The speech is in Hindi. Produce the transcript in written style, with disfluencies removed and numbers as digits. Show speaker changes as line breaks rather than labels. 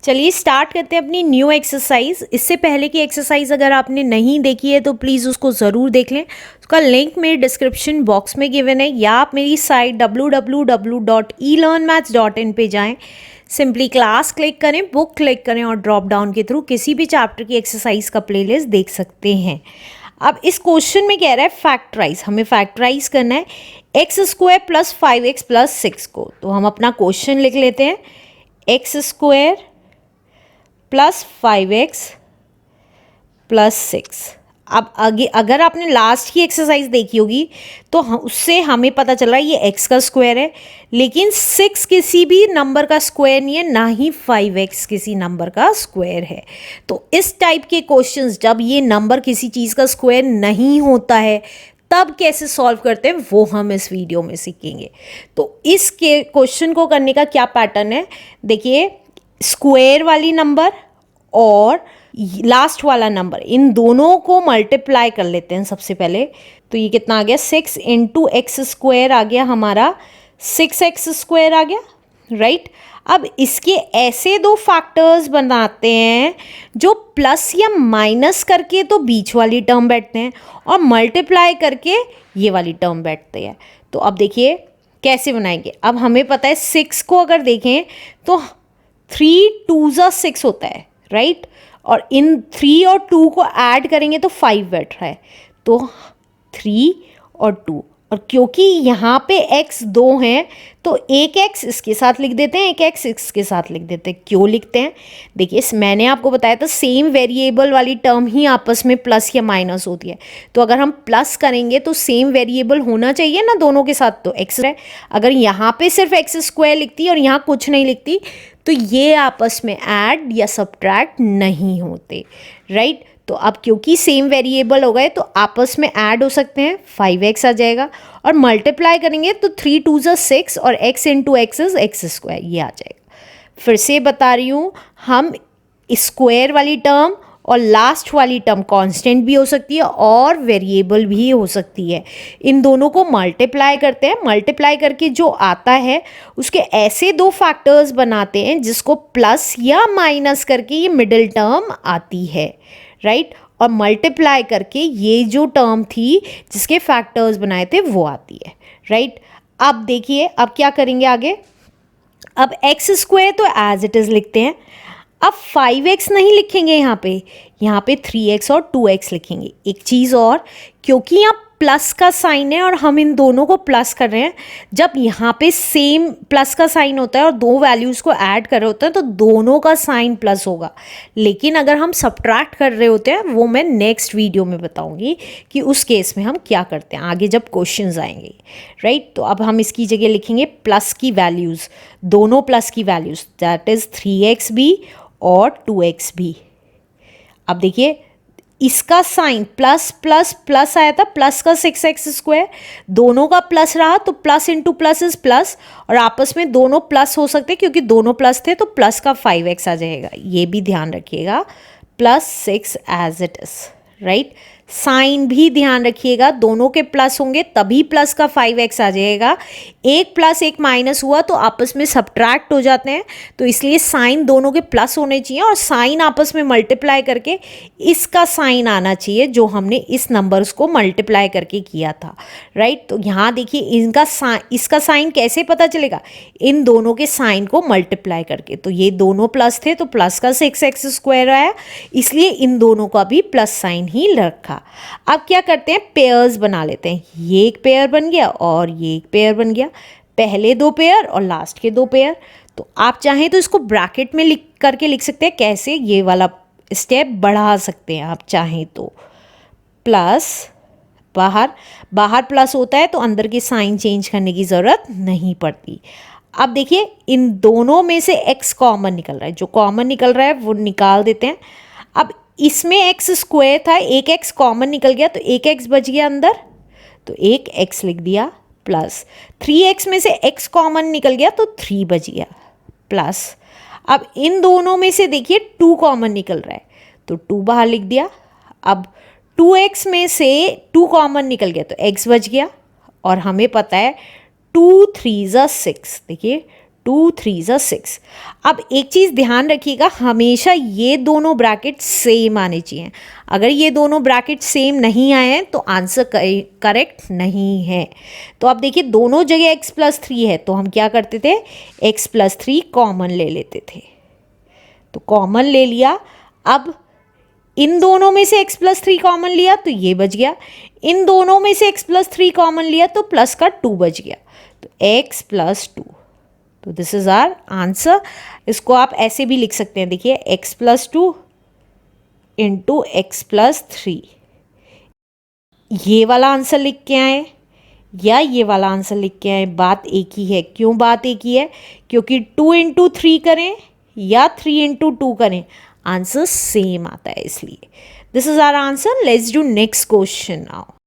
चलिए स्टार्ट करते हैं अपनी न्यू एक्सरसाइज। इससे पहले की एक्सरसाइज अगर आपने नहीं देखी है तो प्लीज़ उसको ज़रूर देख लें। उसका लिंक मेरे डिस्क्रिप्शन बॉक्स में गिवन है, या आप मेरी साइट www.elearnmaths.in पे जाएं, सिंपली क्लास क्लिक करें, बुक क्लिक करें और ड्रॉप डाउन के थ्रू किसी भी चैप्टर की एक्सरसाइज का प्लेलिस्ट देख सकते हैं। अब इस क्वेश्चन में कह रहा है फैक्टराइज, हमें फैक्टराइज करना है x square plus 5x plus 6 को। तो हम अपना क्वेश्चन लिख लेते हैं, x square plus 5x plus 6। अब आगे अगर आपने लास्ट की एक्सरसाइज देखी होगी तो उससे हमें पता चल रहा है ये x का स्क्वायर है, लेकिन 6 किसी भी नंबर का स्क्वायर नहीं है, ना ही 5x किसी नंबर का स्क्वायर है। तो इस टाइप के क्वेश्चंस जब ये नंबर किसी चीज़ का स्क्वायर नहीं होता है तब कैसे सॉल्व करते हैं वो हम इस वीडियो में सीखेंगे। तो इस क्वेश्चन को करने का क्या पैटर्न है, देखिए स्क्वायर वाली नंबर और लास्ट वाला नंबर, इन दोनों को मल्टीप्लाई कर लेते हैं सबसे पहले। तो ये कितना आ गया, 6 इंटू एक्स स्क्वायर आ गया हमारा, 6x स्क्वायर आ गया, राइट। अब इसके ऐसे दो फैक्टर्स बनाते हैं जो प्लस या माइनस करके तो बीच वाली टर्म बैठते हैं और मल्टीप्लाई करके ये वाली टर्म बैठते हैं। तो अब देखिए कैसे बनाएंगे। अब हमें पता है 6 को अगर देखें तो 3 2 6 होता है, राइट। और इन 3 और 2 को ऐड करेंगे तो 5 बैठ रहा है, तो 3 और 2, और क्योंकि यहाँ पे x 2 हैं तो एक x इसके साथ लिख देते हैं, एक x इसके साथ लिख देते हैं। क्यों लिखते हैं, देखिए मैंने आपको बताया था सेम वेरिएबल वाली टर्म ही आपस में प्लस या माइनस होती है। तो अगर हम प्लस करेंगे तो सेम वेरिएबल होना चाहिए ना दोनों के साथ, तो x है। अगर यहाँ पे सिर्फ x स्क्वायर लिखती और यहाँ कुछ नहीं लिखती तो ये आपस में ऐड या सब्ट्रैक्ट नहीं होते, राइट। तो अब क्योंकि सेम वेरिएबल हो गए तो आपस में ऐड हो सकते हैं, 5x आ जाएगा, और मल्टीप्लाई करेंगे तो 3 2 6 और x into x is x square, ये आ जाएगा। फिर से बता रही हूँ, हम स्क्वायर वाली टर्म और लास्ट वाली टर्म कांस्टेंट भी हो सकती है और वेरिएबल भी हो सकती है। इन दोनों को मल्टीप्लाई करते हैं, मल्टीप्लाई करके जो आता है उसके ऐसे दो फैक्टर्स बनाते हैं जिसको प्लस या माइनस करके ये मिडिल टर्म आती है, राइट। और मल्टीप्लाई करके ये जो टर्म थी जिसके फैक्टर्स बनाए थे वो आती है, राइट। अब देखिए अब क्या करेंगे आगे। अब एक्स स्क्वायर तो एज इट इज़ लिखते हैं। अब 5x नहीं लिखेंगे, यहाँ पे 3x और 2x लिखेंगे। एक चीज़ और, क्योंकि यहाँ प्लस का साइन है और हम इन दोनों को प्लस कर रहे हैं, जब यहाँ पे सेम प्लस का साइन होता है और दो वैल्यूज़ को ऐड कर रहे होते हैं तो दोनों का साइन प्लस होगा। लेकिन अगर हम सब्ट्रैक्ट कर रहे होते हैं वो मैं नेक्स्ट वीडियो में बताऊंगी कि उस केस में हम क्या करते हैं आगे जब क्वेश्चंस आएंगे, राइट। तो अब हम इसकी जगह लिखेंगे प्लस की वैल्यूज़, दोनों प्लस की वैल्यूज़, दैट इज़ 3x भी और 2x भी। अब देखिए इसका साइन प्लस प्लस प्लस आया था, प्लस का 6x स्क्वायर, दोनों का प्लस रहा तो plus into plus is plus, और आपस में दोनों प्लस हो सकते हैं क्योंकि दोनों प्लस थे तो प्लस का 5x आ जाएगा, ये भी ध्यान रखिएगा, plus 6 as it is, right. Sign भी ध्यान रखिएगा, दोनों के प्लस होंगे तभी प्लस का 5x आ जाएगा। एक प्लस एक माइनस हुआ तो आपस में सब्ट्रैक्ट हो जाते हैं, तो इसलिए साइन दोनों के प्लस होने चाहिए और साइन आपस में मल्टीप्लाई करके इसका साइन आना चाहिए जो हमने इस नंबर्स को मल्टीप्लाई करके किया था, राइट। तो यहाँ देखिए इसका साइन कैसे पता चलेगा, इन दोनों के साइन को मल्टीप्लाई करके। तो ये दोनों प्लस थे तो प्लस का 6x स्क्वायर आया, इसलिए इन दोनों का भी प्लस साइन ही रखा। अब क्या करते हैं, पेयर्स बना लेते हैं। ये एक पेयर बन गया और ये एक पेयर बन गया, पहले दो पेयर और लास्ट के दो पेयर। तो आप चाहें तो इसको ब्रैकेट में लिख करके लिख सकते हैं, कैसे, ये वाला स्टेप बढ़ा सकते हैं आप चाहें तो। प्लस बाहर प्लस होता है तो अंदर के साइन चेंज करने की ज़रूरत नहीं पड़ती। अब देखिए इन दोनों में से x कॉमन निकल रहा है, जो कॉमन निकल रहा है वो निकाल देते हैं। अब इसमें x स्क्वायर था, एक x कॉमन निकल गया तो एक x बच गया अंदर, तो एक x लिख दिया, प्लस 3x में से x कॉमन निकल गया तो 3 बच गया, प्लस अब इन दोनों में से देखिए 2 कॉमन निकल रहा है तो 2 बाहर लिख दिया। अब 2x में से 2 कॉमन निकल गया तो x बच गया, और हमें पता है 2 3 6, देखिए 2 3 6। अब एक चीज़ ध्यान रखिएगा, हमेशा ये दोनों ब्रैकेट सेम आने चाहिए। अगर ये दोनों ब्रैकेट सेम नहीं आए हैं तो आंसर करेक्ट नहीं है। तो अब देखिए दोनों जगह x+3 है, तो हम क्या करते थे, x+3 कॉमन ले लेते थे। तो कॉमन ले लिया, अब इन दोनों में से x+3 कॉमन लिया तो ये बच गया, इन दोनों में से x+3 कॉमन लिया तो प्लस का 2 बच गया, तो x+2। तो दिस इज आवर आंसर। इसको आप ऐसे भी लिख सकते हैं, देखिए x+2 इंटू x+3। ये वाला आंसर लिख के आए या ये वाला आंसर लिख के आए, बात एक ही है। क्यों बात एक ही है? क्योंकि 2 इंटू 3 करें या 3 इंटू 2 करें, आंसर सेम आता है इसलिए। This is our answer. Let's do next question now.